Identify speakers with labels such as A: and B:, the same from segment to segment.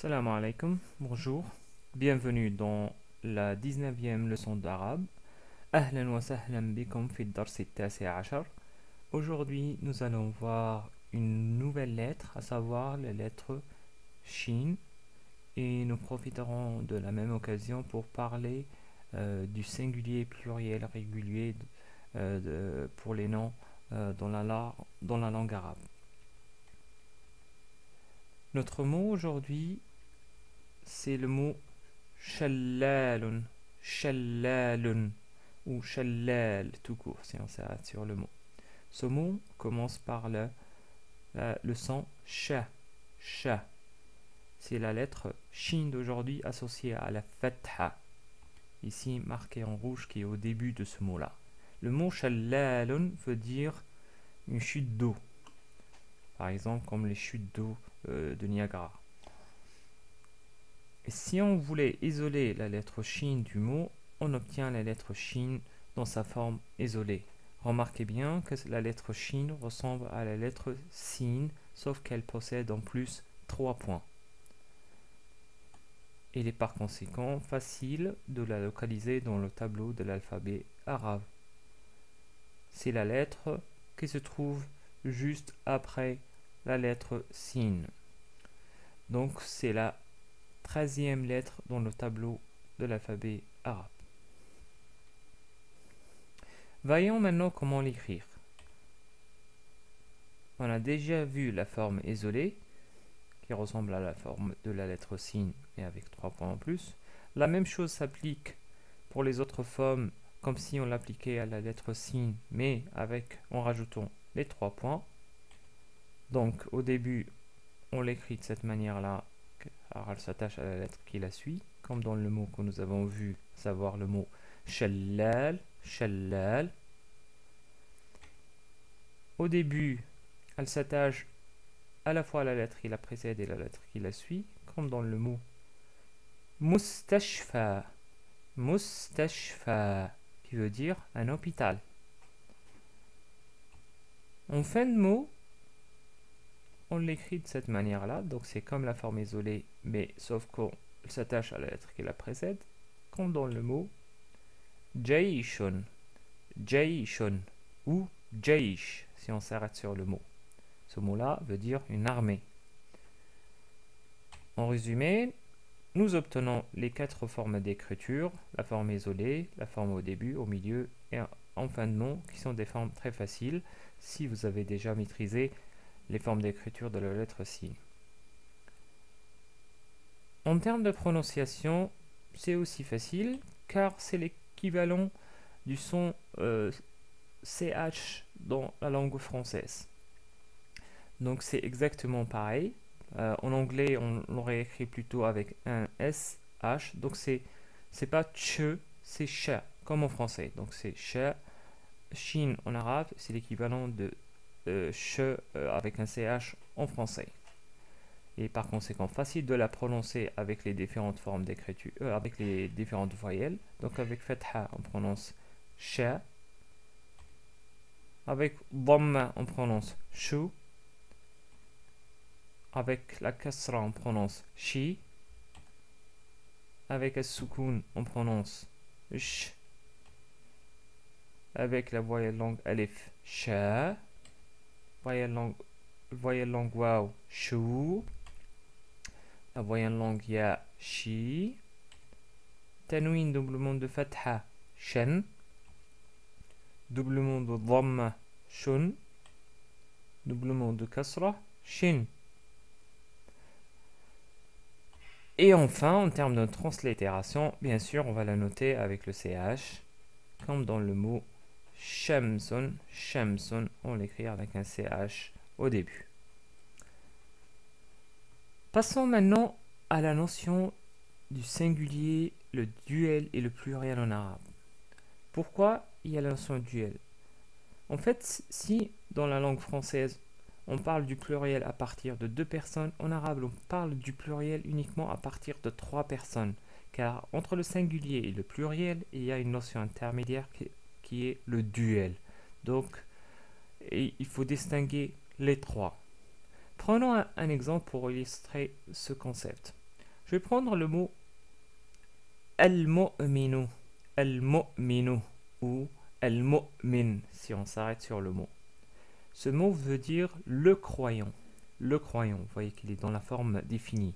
A: Salam alaikum, bonjour, bienvenue dans la 19e leçon d'arabe. Ahlan wa sahlan bikum fi ad-dars at-tasi' ashar. Aujourd'hui, nous allons voir une nouvelle lettre, à savoir la lettre Shin, et nous profiterons de la même occasion pour parler du singulier pluriel régulier pour les noms dans la langue arabe. Notre mot aujourd'hui, c'est le mot shallalun, shallalun ou shallal tout court si on s'arrête sur le mot. Ce mot commence par le son sha, sha. C'est la lettre shin d'aujourd'hui associée à la fatha, ici marquée en rouge qui est au début de ce mot-là. Le mot shallalun veut dire une chute d'eau, par exemple comme les chutes d'eau de Niagara. Et si on voulait isoler la lettre shin du mot, on obtient la lettre shin dans sa forme isolée. Remarquez bien que la lettre shin ressemble à la lettre sin, sauf qu'elle possède en plus 3 points. Il est par conséquent facile de la localiser dans le tableau de l'alphabet arabe. C'est la lettre qui se trouve juste après la lettre sin. Donc c'est la 13e lettre dans le tableau de l'alphabet arabe. Voyons maintenant comment l'écrire. On a déjà vu la forme isolée, qui ressemble à la forme de la lettre sin, mais avec 3 points en plus. La même chose s'applique pour les autres formes, comme si on l'appliquait à la lettre sin, mais en rajoutant les 3 points. Donc au début, on l'écrit de cette manière-là, car elle s'attache à la lettre qui la suit, comme dans le mot que nous avons vu, savoir le mot shallal, shallal. Au début, elle s'attache à la fois à la lettre qui la précède et la lettre qui la suit, comme dans le mot mustashfa, mustashfa, qui veut dire un hôpital. En fin de mot, on l'écrit de cette manière-là, donc c'est comme la forme isolée, mais sauf qu'on s'attache à la lettre qui la précède, comme dans le mot jaishun, jaishun, ou jaish, si on s'arrête sur le mot. Ce mot-là veut dire une armée. En résumé, nous obtenons les 4 formes d'écriture, la forme isolée, la forme au début, au milieu et en fin de mot, qui sont des formes très faciles si vous avez déjà maîtrisé les formes d'écriture de la lettre sin. En termes de prononciation, c'est aussi facile car c'est l'équivalent du son CH dans la langue française. Donc c'est exactement pareil. En anglais, on l'aurait écrit plutôt avec un SH. Donc c'est pas ch, c'est ch, comme en français. Donc c'est ch. Shin en arabe, c'est l'équivalent de ch avec un CH en français. Et par conséquent, facile de la prononcer avec les différentes formes d'écriture, avec les différentes voyelles. Donc avec fatha, on prononce ch. Avec dhamma, on prononce shu. Avec la kasra, on prononce shi. Avec la soukoun, on prononce sh. Avec la voyelle longue alif, sha. Voyelle longue waw, shu. La voyelle longue ya, shi. Tanwin, doublement de fatha, shan. Doublement de dhamma, shun. Doublement de kasra, shin. Et enfin, en termes de translittération, bien sûr, on va la noter avec le CH, comme dans le mot shamsun. Shamsun, on l'écrit avec un CH au début. Passons maintenant à la notion du singulier, le duel et le pluriel en arabe. Pourquoi il y a la notion de duel? En fait, si dans la langue française, on parle du pluriel à partir de 2 personnes, en arabe, on parle du pluriel uniquement à partir de 3 personnes. Car entre le singulier et le pluriel, il y a une notion intermédiaire qui est le duel. Donc, il faut distinguer les 3. Prenons un exemple pour illustrer ce concept. Je vais prendre le mot al-mu'minu, al-mu'minu ou al-mu'min si on s'arrête sur le mot. Ce mot veut dire le croyant. Le croyant, vous voyez qu'il est dans la forme définie.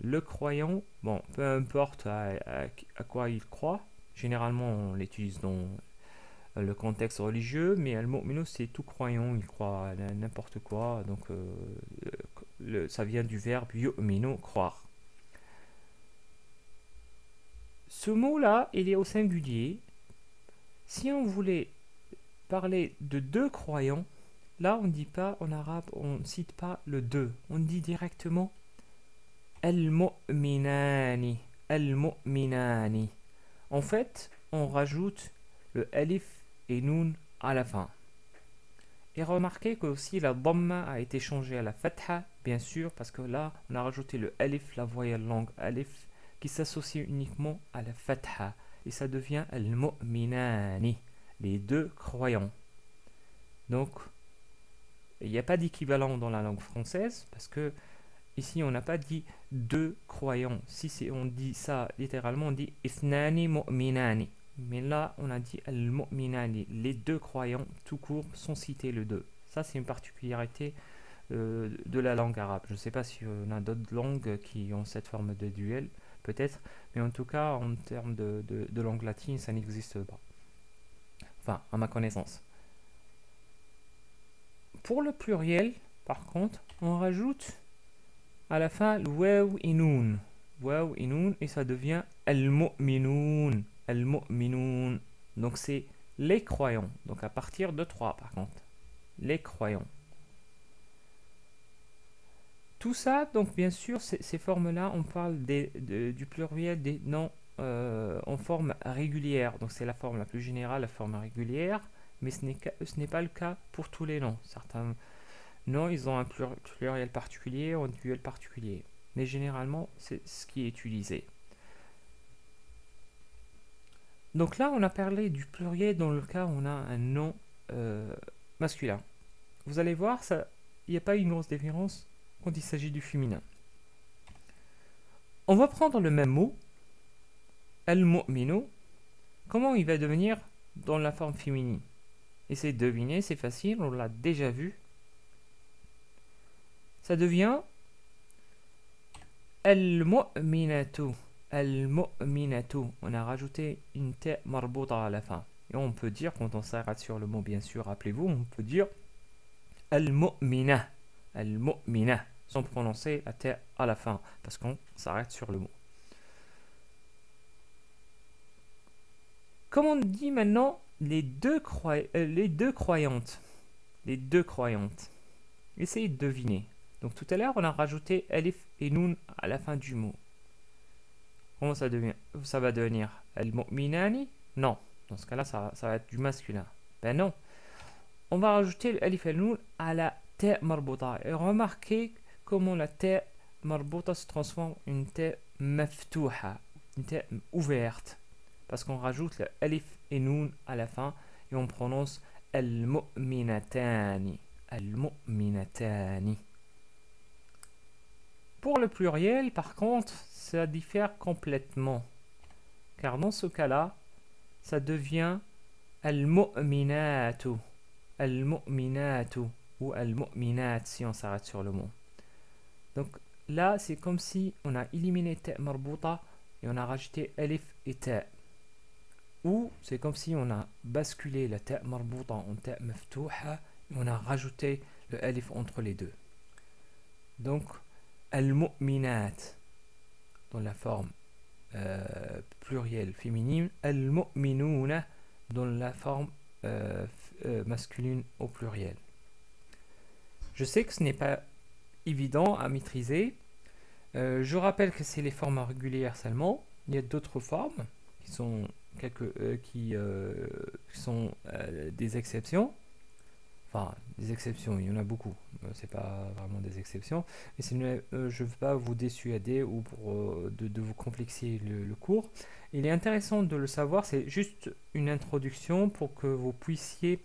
A: Le croyant, bon, peu importe à quoi il croit, généralement on l'utilise dans le contexte religieux, mais al-mu'minu c'est tout croyant, il croit à n'importe quoi, donc ça vient du verbe yu'minu, croire. Ce mot-là, il est au singulier. Si on voulait parler de deux croyants, là on ne dit pas en arabe, on ne cite pas le deux, on dit directement al-mu'minani, al-mu'minani. En fait, on rajoute le alif et noun à la fin. Et remarquez que aussi la dhamma a été changée à la fatha, bien sûr, parce que là, on a rajouté le alif, la voyelle longue alif, qui s'associe uniquement à la fatha. Et ça devient al-mu'minani, les deux croyants. Donc, il n'y a pas d'équivalent dans la langue française, parce que ici, on n'a pas dit deux croyants. Si on dit ça littéralement, on dit ithnani mu'minani. Mais là, on a dit al-mu'minani, les deux croyants, tout court, sans citer le deux. Ça, c'est une particularité de la langue arabe. Je ne sais pas si on a d'autres langues qui ont cette forme de duel, peut-être, mais en tout cas, en termes de langue latine, ça n'existe pas. Enfin, à ma connaissance. Pour le pluriel, par contre, on rajoute à la fin le waw et noun. Waw et noun, et ça devient al-mu'minoun. Al-mu'minoun. Donc c'est les croyants. Donc à partir de 3 par contre. Les croyants. Tout ça, donc bien sûr, ces formes-là, on parle du pluriel des noms en forme régulière. Donc c'est la forme la plus générale, la forme régulière. Mais ce n'est pas le cas pour tous les noms. Certains noms, ils ont un pluriel particulier ou un duel particulier. Mais généralement, c'est ce qui est utilisé. Donc là, on a parlé du pluriel dans le cas où on a un nom masculin. Vous allez voir, il n'y a pas une grosse différence quand il s'agit du féminin. On va prendre le même mot, al-mu'minu. Comment il va devenir dans la forme féminine? Essayez de deviner, c'est facile, on l'a déjà vu. Ça devient al-mu'minatu. Al-mu'minatu. On a rajouté une ta marbouta à la fin. Et on peut dire, quand on s'arrête sur le mot, bien sûr, rappelez-vous, on peut dire al-mu'mina. Al-mu'mina. Sans prononcer la ta à la fin. Parce qu'on s'arrête sur le mot. Comme on dit maintenant, les deux croyantes. Les deux croyantes. Essayez de deviner. Donc tout à l'heure, on a rajouté alif et noun à la fin du mot. Comment ça va devenir al-mu'minani? Non. Dans ce cas-là, ça va être du masculin. Ben non. On va rajouter l'alif et le noun à la ta marbouta. Et remarquez comment la ta marbouta se transforme en une ta maftouha, une ta ouverte. Parce qu'on rajoute l'alif et noun à la fin et on prononce al-mu'minatani. Al-mu'minatani. Pour le pluriel, par contre, ça diffère complètement. Car dans ce cas-là, ça devient al-mu'minatu. Al-mu'minatu. Ou al-mu'minat si on s'arrête sur le mot. Donc là, c'est comme si on a éliminé ta marbouta et on a rajouté alif et ta. Ou c'est comme si on a basculé la ta marbouta en ta maftouha et on a rajouté le alif entre les deux. Donc, al-mu'minat dans la forme plurielle féminine, al-mu'minuna dans la forme masculine au pluriel. Je sais que ce n'est pas évident à maîtriser. Je rappelle que c'est les formes régulières seulement. Il y a d'autres formes qui sont des exceptions. Enfin, des exceptions, il y en a beaucoup. C'est pas vraiment des exceptions. Mais je ne veux pas vous dissuader ou de vous complexifier le cours. Il est intéressant de le savoir. C'est juste une introduction pour que vous puissiez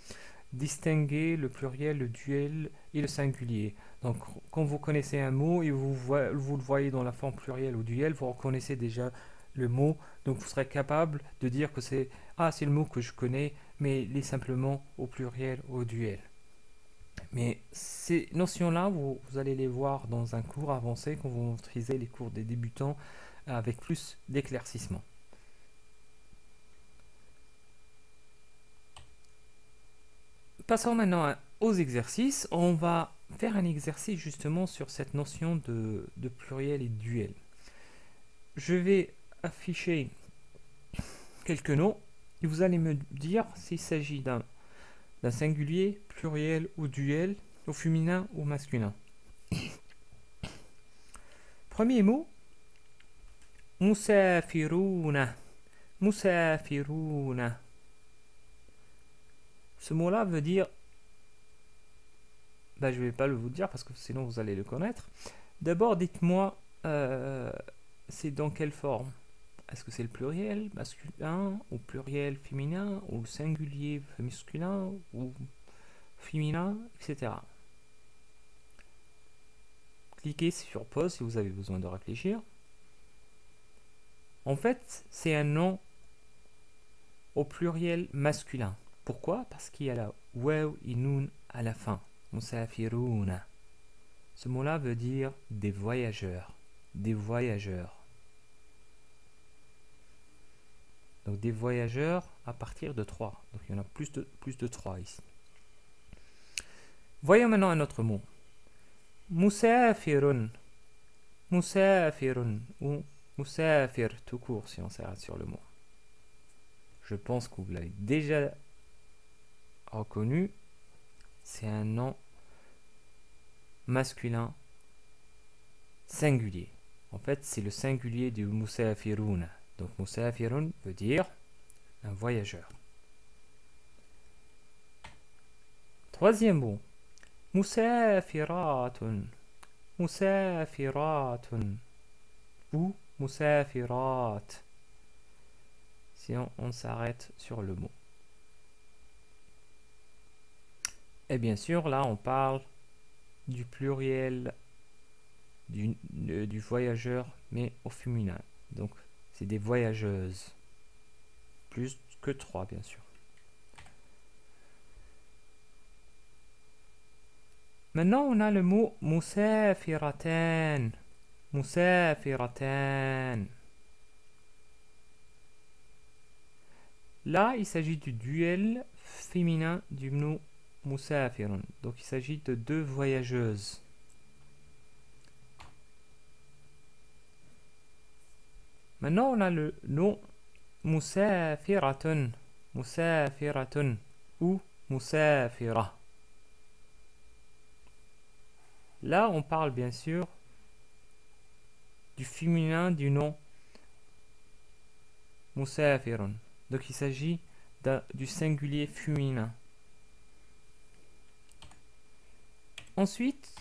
A: distinguer le pluriel, le duel et le singulier. Donc, quand vous connaissez un mot et vous le voyez dans la forme plurielle ou duel, vous reconnaissez déjà le mot. Donc, vous serez capable de dire que c'est c'est le mot que je connais, mais il est simplement au pluriel ou au duel. Mais ces notions-là, vous allez les voir dans un cours avancé quand vous maîtrisez les cours des débutants avec plus d'éclaircissement. Passons maintenant aux exercices. On va faire un exercice justement sur cette notion de pluriel et de duel. Je vais afficher quelques noms et vous allez me dire s'il s'agit d'un singulier, pluriel ou duel, au féminin ou masculin. Premier mot, musafiruna. Musafiruna. Ce mot-là veut dire, je ne vais pas le vous dire parce que sinon vous allez le connaître. D'abord, dites-moi, c'est dans quelle forme? Est-ce que c'est le pluriel masculin ou pluriel féminin ou le singulier masculin ou féminin, etc. Cliquez sur pause si vous avez besoin de réfléchir. En fait, c'est un nom au pluriel masculin. Pourquoi? Parce qu'il y a la waw et nun à la fin. Musafiruna. Ce mot-là veut dire des voyageurs. Des voyageurs. Donc des voyageurs à partir de 3. Donc il y en a plus de 3 ici. Voyons maintenant un autre mot. Musafirun. Musafirun ou musafir tout court si on s'arrête sur le mot. Je pense que vous l'avez déjà reconnu. C'est un nom masculin singulier. En fait, c'est le singulier du musafirun. Donc musafirun veut dire un voyageur. Troisième mot. Musafiratun. Musafiratun. Ou musafirat. Si on s'arrête sur le mot. Et bien sûr, là, on parle du pluriel du voyageur, mais au féminin. Donc, c'est des voyageuses. Plus que 3, bien sûr. Maintenant, on a le mot musafiratan. Musafiratan. Là, il s'agit du duel féminin du mot musafirun. Donc, il s'agit de deux voyageuses. Maintenant, on a le nom musafiratun. Musafiratun ou musafira. Là, on parle bien sûr du féminin du nom musafirun. Donc, il s'agit du singulier féminin. Ensuite,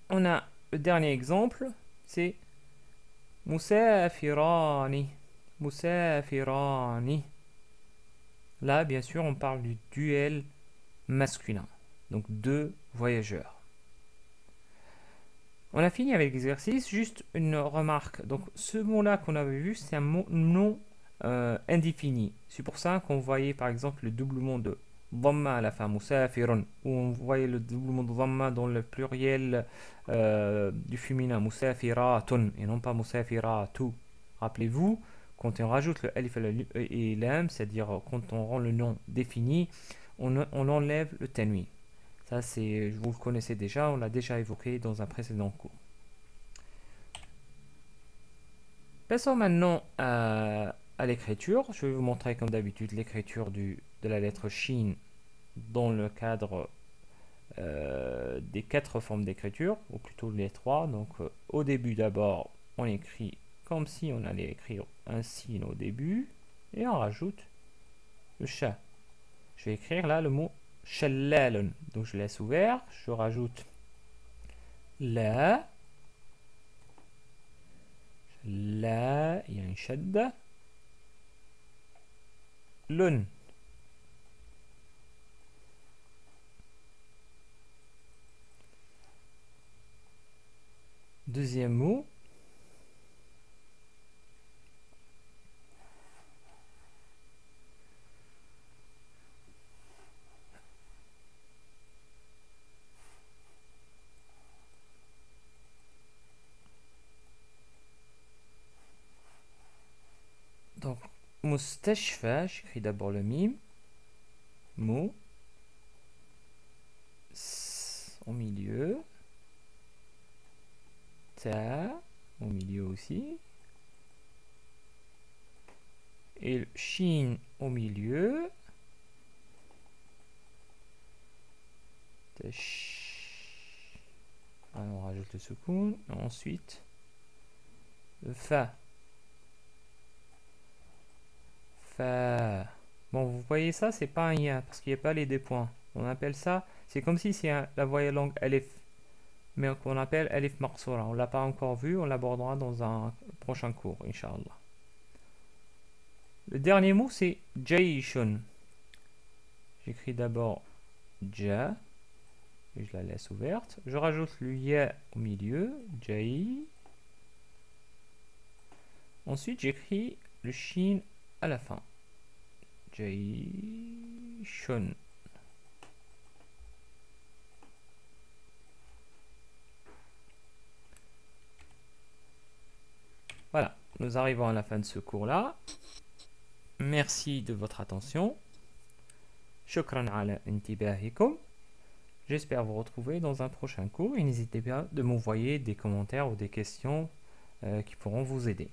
A: on a le dernier exemple, c'est musafirani. Musafirani. Là, bien sûr, on parle du duel masculin. Donc, deux voyageurs. On a fini avec l'exercice. Juste une remarque. Donc, ce mot-là qu'on avait vu, c'est un mot non indéfini. C'est pour ça qu'on voyait, par exemple, le doublement de dhamma à la fin, musafirun, où on voyait le doublement de dhamma dans le pluriel du féminin, musafiratun, et non pas musafiratu. Rappelez-vous, quand on rajoute le alif et lam, c'est-à-dire quand on rend le nom défini, on enlève le tanwin. Ça, vous le connaissez déjà, on l'a déjà évoqué dans un précédent cours. Passons maintenant à l'écriture. Je vais vous montrer comme d'habitude l'écriture de la lettre Shin dans le cadre des 4 formes d'écriture, ou plutôt les 3. Donc au début d'abord, on écrit comme si on allait écrire un sin au début, et on rajoute le sha. Je vais écrire là le mot shallalun. Donc je laisse ouvert, je rajoute la, il y a une shadda, lun. deuxième mot. Donc, mustashfa, j'écris d'abord le mime. Mou. Au milieu. Ta au milieu aussi. Et le shin au milieu. Alors, on rajoute le soukoun. Ensuite, le fa. Fa. Bon, vous voyez ça, c'est pas un ya parce qu'il n'y a pas les deux points. On appelle ça, c'est comme si c'est la voyelle longue alif, mais qu'on appelle alif maqsoura. On l'a pas encore vu, on l'abordera dans un prochain cours, Inch'Allah. Le dernier mot, c'est jaishun. J'écris d'abord ja, et je la laisse ouverte. Je rajoute le ya au milieu, jai. Ensuite, j'écris le shin à la fin. Jaishun. Voilà, nous arrivons à la fin de ce cours-là. Merci de votre attention. Shukran ala intibahikum. J'espère vous retrouver dans un prochain cours et n'hésitez pas de m'envoyer des commentaires ou des questions qui pourront vous aider.